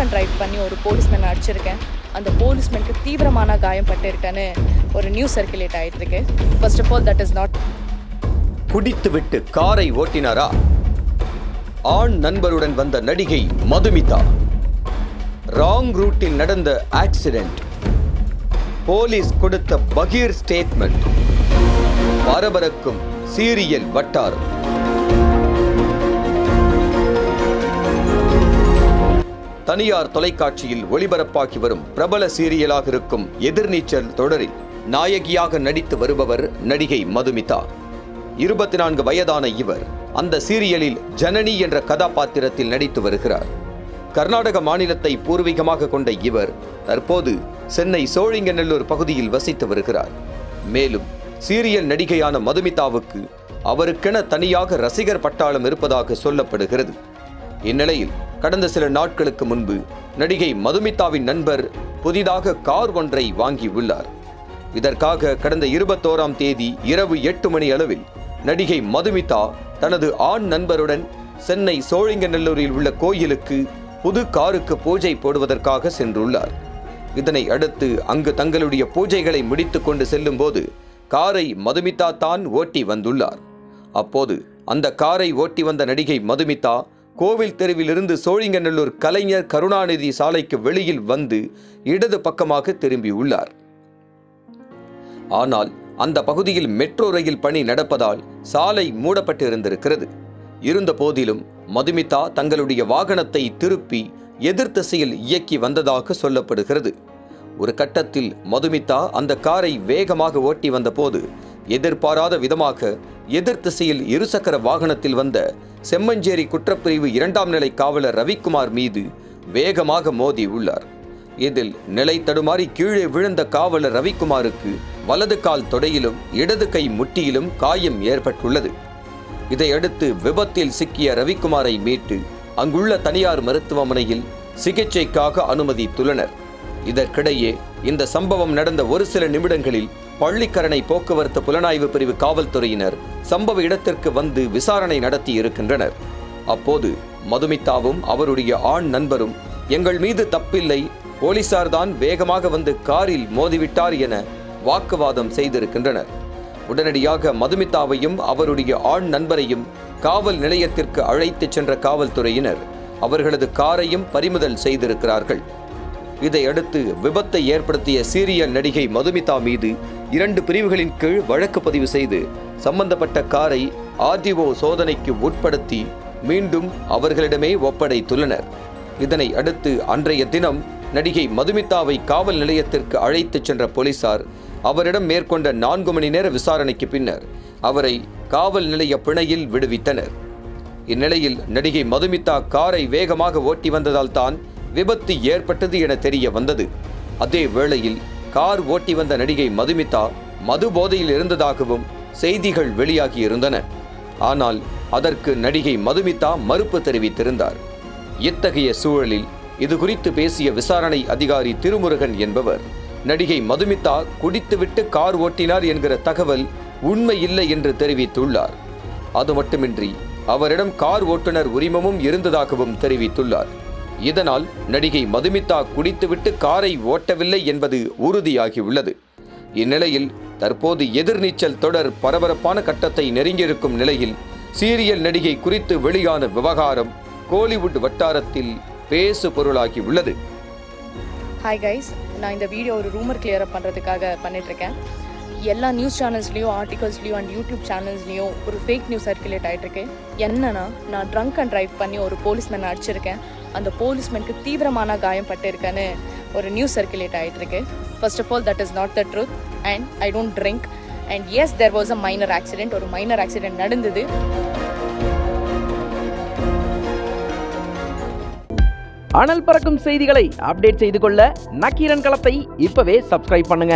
And drive பண்ணி ஒரு policeman அடிச்சிருக்கேன். அந்த போலீஸ்மேனுக்கு தீவிரமான காயம் பட்டிருக்கேன்னு ஒரு நியூஸ் சர்க்குலேட் ஆகிட்டு இருக்கு. First of all, that is not. குடித்துவிட்டு காரை ஓட்டினாரா? ஆண் நண்பருடன் வந்த நடிகை மதுமிதா. ராங் ரூட்டில் நடந்த ஆக்சிடென்ட். போலீஸ் கொடுத்த பகீர் ஸ்டேட்மெண்ட். பரபரக்கும் சீரியல் வட்டாரம். தனியார் தொலைக்காட்சியில் ஒளிபரப்பாகி வரும் பிரபல சீரியலாக இருக்கும் எதிர்நீச்சல் தொடரில் நாயகியாக நடித்து வருபவர் நடிகை மதுமிதா. 24 வயதான இவர் அந்த சீரியலில் ஜனனி என்ற கதாபாத்திரத்தில் நடித்து வருகிறார். கர்நாடக மாநிலத்தை பூர்வீகமாக கொண்ட இவர் தற்போது சென்னை சோழிங்கநல்லூர் பகுதியில் வசித்து வருகிறார். மேலும் சீரியல் நடிகையான மதுமிதாவுக்கு அவருக்கென தனியாக ரசிகர் பட்டாளம் இருப்பதாக சொல்லப்படுகிறது. இந்நிலையில் கடந்த சில நாட்களுக்கு முன்பு நடிகை மதுமிதாவின் நண்பர் புதிதாக கார் ஒன்றை வாங்கியுள்ளார். இதற்காக கடந்த 21ஆம் தேதி இரவு 8 மணி அளவில் நடிகை மதுமிதா தனது ஆண் நண்பருடன் சென்னை சோழிங்கநல்லூரில் உள்ள கோயிலுக்கு புது காருக்கு பூஜை போடுவதற்காக சென்றுள்ளார். இதனை அடுத்து அங்கு தங்களுடைய பூஜைகளை முடித்துக் கொண்டு செல்லும் போது காரை மதுமிதா தான் ஓட்டி வந்துள்ளார். அப்போது அந்த காரை ஓட்டி வந்த நடிகை மதுமிதா கோவில் தெருவிலிருந்து சோழிங்கநல்லூர் கலைஞர் கருணாநிதி சாலைக்கு வெளியில் வந்து இடது பக்கமாக திரும்பியுள்ளார். ஆனால் அந்த பகுதியில் மெட்ரோ ரயில் பணி நடப்பதால் சாலை மூடப்பட்டு இருந்திருக்கிறது. இருந்த போதிலும் மதுமிதா தங்களுடைய வாகனத்தை திருப்பி எதிர் திசையில் இயக்கி வந்ததாக சொல்லப்படுகிறது. ஒரு கட்டத்தில் மதுமிதா அந்த காரை வேகமாக ஓட்டி வந்த போது எதிர்பாராத விதமாக எதிர் திசையில் இருசக்கர வாகனத்தில் வந்த செம்மஞ்சேரி குற்றப்பிரிவு 2ஆம் நிலை காவலர் ரவிக்குமார் மீது வேகமாக மோதி உள்ளார். இதில் நிலை தடுமாறி கீழே விழுந்த காவலர் ரவிக்குமாருக்கு வலது கால் தொடையிலும் இடது கை முட்டியிலும் காயம் ஏற்பட்டுள்ளது. இதையடுத்து விபத்தில் சிக்கிய ரவிக்குமாரை மீட்டு அங்குள்ள தனியார் மருத்துவமனையில் சிகிச்சைக்காக அனுமதித்துள்ளனர். இதற்கிடையே இந்த சம்பவம் நடந்த ஒரு சில நிமிடங்களில் பள்ளிக்கரணை போக்குவரத்து புலனாய்வு பிரிவு காவல்துறையினர் சம்பவ இடத்திற்கு வந்து விசாரணை நடத்தி இருக்கின்றனர். அப்போது மதுமிதாவும் அவருடைய ஆண் நண்பரும் எங்கள் மீது தப்பில்லை, போலீசார் தான் வேகமாக வந்து காரில் மோதிவிட்டார் என வாக்குவாதம் செய்திருக்கின்றனர். உடனடியாக மதுமிதாவையும் அவருடைய ஆண் நண்பரையும் காவல் நிலையத்திற்கு அழைத்துச் சென்ற காவல்துறையினர் அவர்களது காரையும் பறிமுதல் செய்திருக்கிறார்கள். இதையடுத்து விபத்தை ஏற்படுத்திய சீரியல் நடிகை மதுமிதா மீது 2 பிரிவுகளின் கீழ் வழக்கு பதிவு செய்து சம்பந்தப்பட்ட காரை RTO சோதனைக்கு உட்படுத்தி மீண்டும் அவர்களிடமே ஒப்படைத்துள்ளனர். இதனை அடுத்து அன்றைய தினம் நடிகை மதுமிதாவை காவல் நிலையத்திற்கு அழைத்துச் சென்ற போலீசார் அவரிடம் மேற்கொண்ட 4 மணி நேர விசாரணைக்கு பின்னர் அவரை காவல் நிலைய பிணையில் விடுவித்தனர். இந்நிலையில் நடிகை மதுமிதா காரை வேகமாக ஓட்டி வந்ததால் தான் விபத்து ஏற்பட்டது என தெரிய வந்தது. அதே வேளையில் கார் ஓட்டி வந்த நடிகை மதுமிதா மது போதையில் இருந்ததாகவும் செய்திகள் வெளியாகி இருந்தன. ஆனால் அதற்கு நடிகை மதுமிதா மறுப்பு தெரிவித்திருந்தார். இத்தகைய சூழலில் இது குறித்து பேசிய விசாரணை அதிகாரி திருமுருகன் என்பவர் நடிகை மதுமிதா குடித்துவிட்டு கார் ஓட்டினார் என்கிற தகவல் உண்மை இல்லை என்று தெரிவித்துள்ளார். அது மட்டுமின்றி அவரிடம் கார் ஓட்டுநர் உரிமமும் இருந்ததாகவும் தெரிவித்துள்ளார். இதனால் நடிகை மதுமிதா குடித்துவிட்டு காரை ஓட்டவில்லை என்பது உறுதியாகியுள்ளது. இந்நிலையில் தற்போது எதிர்நீச்சல் தொடர் பரபரப்பான கட்டத்தை நெருங்கியிருக்கும் நிலையில் சீரியல் நடிகை குறித்து வெளியான விவகாரம் கோலிவுட் வட்டாரத்தில் பேசு பொருளாகி உள்ளது. ஹாய் கைஸ், நான் இந்த வீடியோ ஒரு ரூமர் கிளியர் அப் பண்ணுறதுக்காக பண்ணிட்டுருக்கேன். எல்லா நியூஸ் சேனல்ஸ்லேயும் ஆர்டிகல்ஸ்லேயும் அண்ட் யூடியூப் சேனல்ஸ்லேயும் ஒரு ஃபேக் நியூஸ் சர்க்குலேட் ஆகிட்டுருக்கு. என்னன்னா, நான் ட்ரங்க் அண்ட் ட்ரைவ் பண்ணி ஒரு போலீஸ்மேன் அடிச்சிருக்கேன், அந்த போலீஸ்மேனுக்கு தீவிரமான காயம் பட்டிருக்கேன்னு ஒரு நியூஸ் சர்க்குலேட் ஆகிட்டுருக்கு. First of all, that is not the truth and I don't drink and as there was a minor accident. ஒரு மைனர் ஆக்சிடென்ட் நடந்தது. அனல் பறக்கும் செய்திகளை அப்டேட் செய்து கொள்ள நக்கீரன் களத்தை இப்பவே சப்ஸ்கிரைப் பண்ணுங்க.